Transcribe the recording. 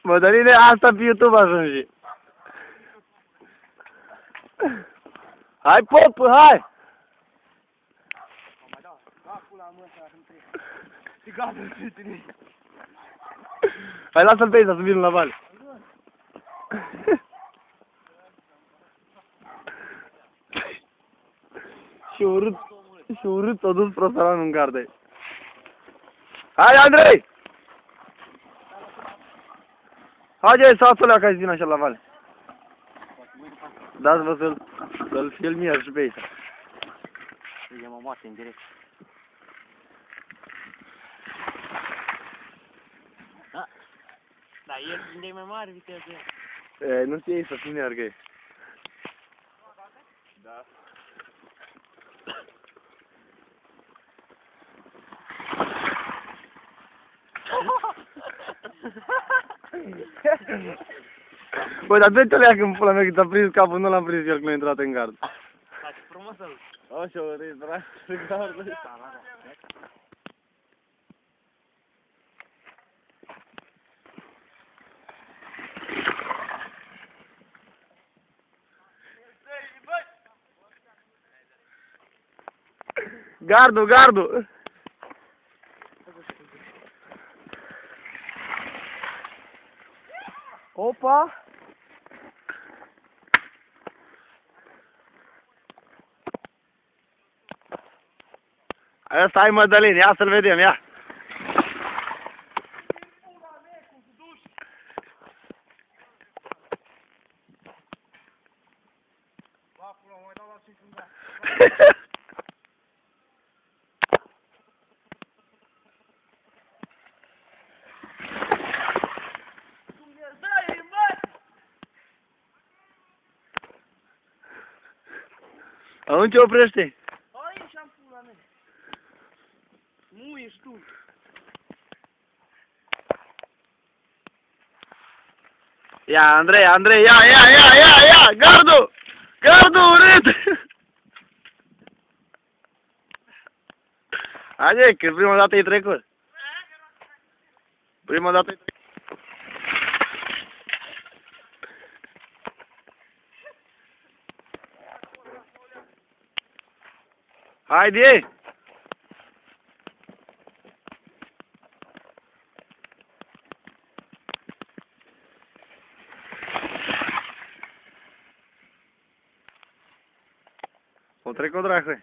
Mădăline, asta pe YouTube ajunge. Hai, pop, hai! Hai, lasă-l pe aici, să vină la vale. Și urât s-a dus prostalanul în gardă. Hai, Andrei! Haide, sațulea, ca-ți vin așa la vale. Dați-vă să-l filmier și pe aici. E mă moarte în direct. Da, el unde e mai mare viteză. E, nu știi să fi meargă. Da. Băi, dar dă-te leacă în pula mea că ți-a prins capul, nu l-am prins eu când a intrat în gard. Da, ce frumos ăl. Așa, o râs, dragi, în gardă. Gardul! Opa! Ăsta ai Mădălin, ia să-l vedem, ia! Atunci oprește. Aici am pula mea. Nu ești tu. Ia, Andrei, ia! Gardul, urât! Haide, că prima dată e trecut. Prima dată e trecut. Haide! O trecut, dracu.